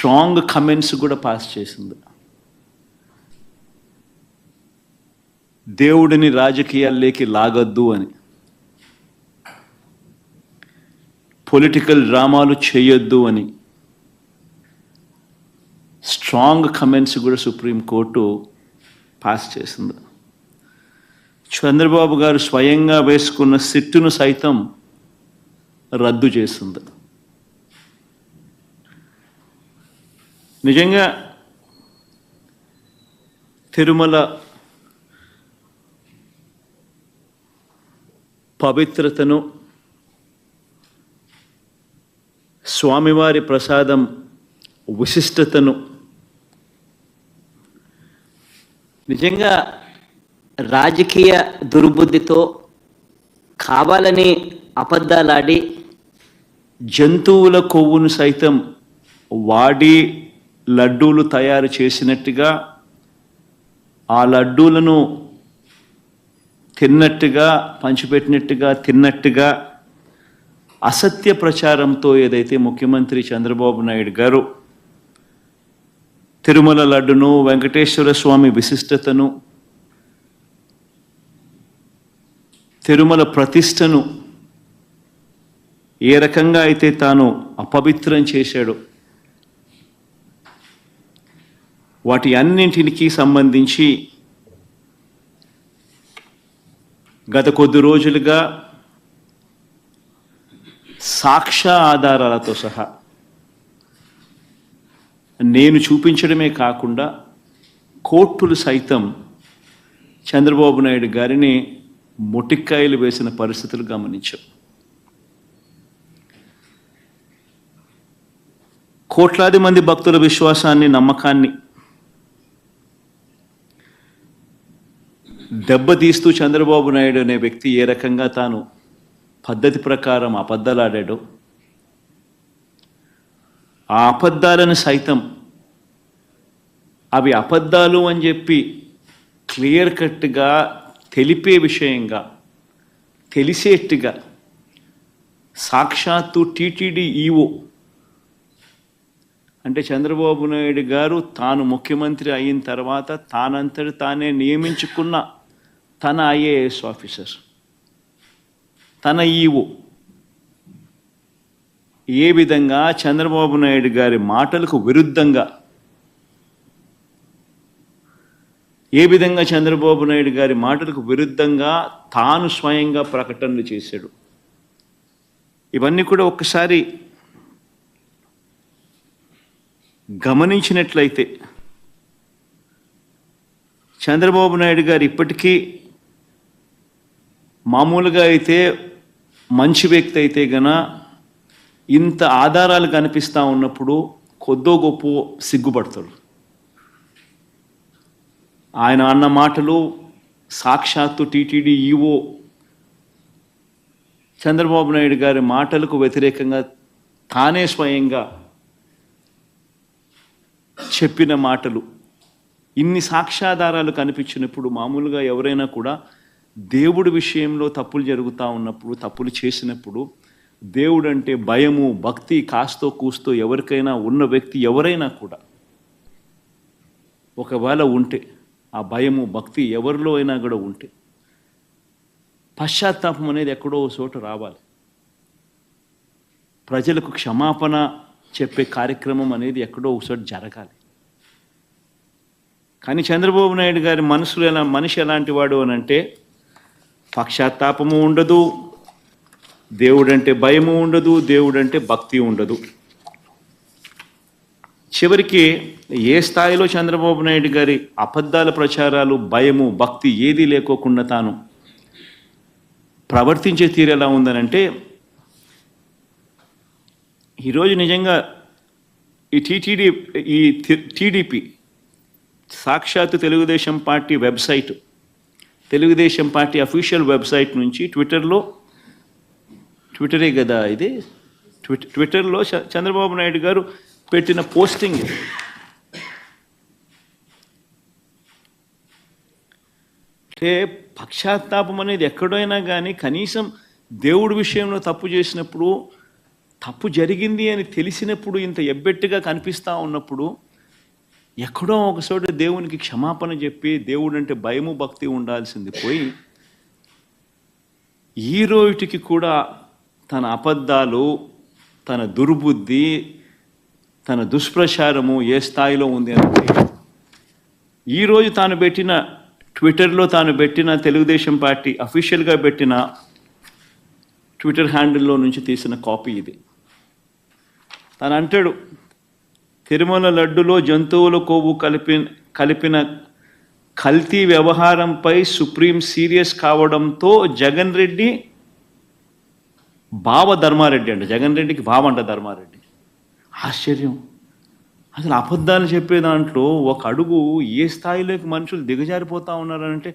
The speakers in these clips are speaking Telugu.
స్ట్రాంగ్ కమెంట్స్ కూడా పాస్ చేసింది. దేవుడిని రాజకీయాల్లోకి లాగొద్దు అని, పొలిటికల్ డ్రామాలు చేయొద్దు అని స్ట్రాంగ్ కమెంట్స్ కూడా సుప్రీంకోర్టు పాస్ చేసింది. చంద్రబాబు గారు స్వయంగా వేసుకున్న సిట్టును సైతం రద్దు చేసింది. నిజంగా తిరుమల పవిత్రతను, స్వామివారి ప్రసాదం విశిష్టతను నిజంగా రాజకీయ దుర్బుద్ధితో కావాలని అబద్ధాలాడి జంతువుల కొవ్వును సైతం వాడి లడ్డూలు తయారు చేసినట్టుగా, ఆ లడ్డూలను తిన్నట్టుగా, పంచిపెట్టినట్టుగా తిన్నట్టుగా అసత్య ప్రచారంతో ఏదైతే ముఖ్యమంత్రి చంద్రబాబు నాయుడు గారు తిరుమల లడ్డును, వెంకటేశ్వర స్వామి విశిష్టతను, తిరుమల ప్రతిష్టను ఏ రకంగా అయితే తాను అపవిత్రం చేశాడో, వాటి అన్నింటికి సంబంధించి గత కొద్ది రోజులుగా సాక్ష్య ఆధారాలతో సహా నేను చూపించడమే కాకుండా కోర్టులు సైతం చంద్రబాబు నాయుడు గారిని మొటిక్కాయలు వేసిన పరిస్థితులు గమనించాం. కోట్లాది మంది భక్తుల విశ్వాసాన్ని, నమ్మకాన్ని దెబ్బతీస్తూ చంద్రబాబు నాయుడు అనే వ్యక్తి ఏ రకంగా తాను పద్ధతి ప్రకారం అబద్ధాలాడాడో, ఆ అబద్ధాలను సైతం అవి అబద్ధాలు అని చెప్పి క్లియర్ కట్గా తెలిపే విషయంగా, తెలిసేట్టుగా సాక్షాత్తు టీటీడీ ఈఓ అంటే చంద్రబాబు నాయుడు గారు తాను ముఖ్యమంత్రి అయిన తర్వాత తానంతటి తానే నియమించుకున్న తన ఐఏఎస్ ఆఫీసర్, తన ఈఓ ఏ విధంగా చంద్రబాబు నాయుడు గారి మాటలకు విరుద్ధంగా, ఏ విధంగా చంద్రబాబు నాయుడు గారి మాటలకు విరుద్ధంగా తాను స్వయంగా ప్రకటనలు చేశాడు. ఇవన్నీ కూడా ఒక్కసారి గమనించినట్లయితే చంద్రబాబు నాయుడు గారు ఇప్పటికీ మామూలుగా అయితే మంచి వ్యక్తి అయితే గన ఇంత ఆధారాలు కనిపిస్తూ ఉన్నప్పుడు కొద్దో గొప్ప సిగ్గుపడతాడు. ఆయన అన్న మాటలు సాక్షాత్తు టీటీడీ ఈఓ చంద్రబాబు నాయుడు గారి మాటలకు వ్యతిరేకంగా తానే స్వయంగా చెప్పిన మాటలు, ఇన్ని సాక్ష్యాధారాలు కనిపించినప్పుడు మామూలుగా ఎవరైనా కూడా దేవుడి విషయంలో తప్పులు జరుగుతూ ఉన్నప్పుడు, తప్పులు చేసినప్పుడు దేవుడు అంటే భయము, భక్తి కాస్తో కూస్తో ఎవరికైనా ఉన్న వ్యక్తి ఎవరైనా కూడా ఒకవేళ ఉంటే, ఆ భయము భక్తి ఎవరిలో అయినా కూడా ఉంటే పశ్చాత్తాపం అనేది ఎక్కడో చోట రావాలి. ప్రజలకు క్షమాపణ చెప్పే కార్యక్రమం అనేది ఎక్కడో ఒకసారి జరగాలి. కానీ చంద్రబాబు నాయుడు గారి మనిషి ఎలాంటి వాడు అని అంటే పశ్చాత్తాపము ఉండదు, దేవుడంటే భయము ఉండదు, దేవుడంటే భక్తి ఉండదు. చివరికి ఏ స్థాయిలో చంద్రబాబు నాయుడు గారి అబద్ధాల ప్రచారాలు, భయము, భక్తి ఏదీ లేకోకుండా తాను ప్రవర్తించే తీరు ఎలా ఉందనంటే, ఈరోజు నిజంగా ఈ టీడీపీ సాక్షాత్తు Telugu Desam party website, Telugu Desam party official website నుంచి ట్విట్టరే కదా ఇది, ట్విట్టర్లో చంద్రబాబు నాయుడు గారు పెట్టిన పోస్టింగ్ అంటే పశ్చాత్తాపం అనేది ఎక్కడైనా కానీ కనీసం దేవుడి విషయంలో తప్పు చేసినప్పుడు తప్పు జరిగింది అని తెలిసినప్పుడు ఇంత ఎబ్బెట్టుగా కనిపిస్తూ ఉన్నప్పుడు ఎక్కడో ఒక చోట దేవునికి క్షమాపణ చెప్పి దేవుడు అంటే భయము భక్తి ఉండాల్సింది పోయి ఈ రోజుకి కూడా తన అబద్ధాలు, తన దుర్బుద్ధి, తన దుష్ప్రచారము ఏ స్థాయిలో ఉంది అంటే ఈరోజు తాను పెట్టిన ట్విట్టర్లో తాను పెట్టిన తెలుగుదేశం పార్టీ అఫీషియల్గా పెట్టిన ట్విట్టర్ హ్యాండిల్లో నుంచి తీసిన కాపీ ఇది. తను అంటాడు, తిరుమల లడ్డులో జంతువుల కొవ్వు కలిపిన కల్తీ వ్యవహారంపై సుప్రీం సీరియస్ కావడంతో జగన్ రెడ్డి బావ ధర్మారెడ్డి అంట, జగన్ రెడ్డికి బావ అంట ధర్మారెడ్డి. ఆశ్చర్యం. అసలు అబద్ధాలు చెప్పే దాంట్లో ఒక అడుగు ఏ స్థాయిలోకి మనుషులు దిగజారిపోతూ ఉన్నారంటే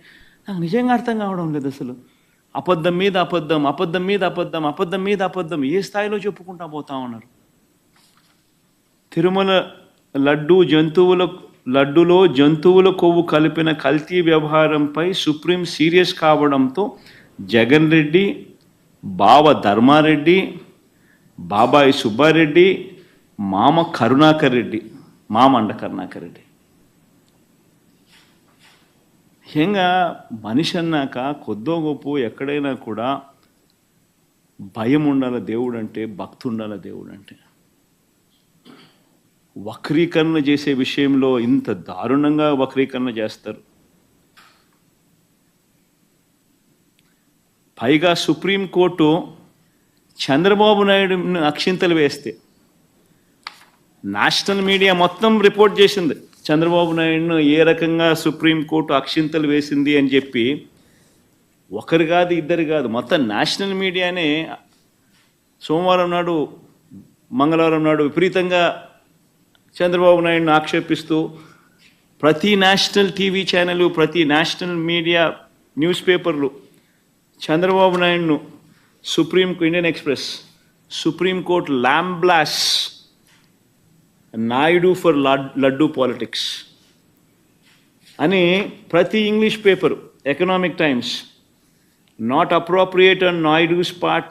నాకు నిజంగా అర్థం కావడం లేదు. అసలు అబద్ధం మీద అబద్ధం, అబద్ధం మీద అబద్ధం, అబద్ధం మీద అబద్ధం ఏ స్థాయిలో చెప్పుకుంటా పోతా ఉన్నారు. తిరుమల లడ్డులో జంతువుల కొవ్వు కలిపిన కల్తీ వ్యవహారంపై సుప్రీం సీరియస్ కావడంతో జగన్ రెడ్డి, బావ ధర్మారెడ్డి, బాబాయి సుబ్బారెడ్డి, మామ కరుణాకర్ రెడ్డి, మామండ కరుణాకర్ రెడ్డి. ముఖ్యంగా మనిషి అన్నాక కొద్దో గొప్ప ఎక్కడైనా కూడా భయం ఉండాలి దేవుడు అంటే, భక్తి ఉండాలి దేవుడు అంటే. వక్రీకరణ చేసే విషయంలో ఇంత దారుణంగా వక్రీకరణ చేస్తారు. పైగా సుప్రీంకోర్టు చంద్రబాబు నాయుడు అక్షింతలు వేస్తే నేషనల్ మీడియా మొత్తం రిపోర్ట్ చేసింది చంద్రబాబు నాయుడును ఏ రకంగా సుప్రీంకోర్టు అక్షింతలు వేసింది అని చెప్పి. ఒకరు కాదు, ఇద్దరు కాదు, మొత్తం నేషనల్ మీడియానే సోమవారం నాడు, మంగళవారం నాడు విపరీతంగా చంద్రబాబు నాయుడును ఆక్షేపిస్తూ ప్రతి నేషనల్ టీవీ ఛానల్, ప్రతి నేషనల్ మీడియా న్యూస్ పేపర్లు చంద్రబాబు నాయుడును Indian Express Supreme Court lambasts Naidu for laddu politics అని ప్రతి English paper, Economic Times, not appropriate on Naidu's part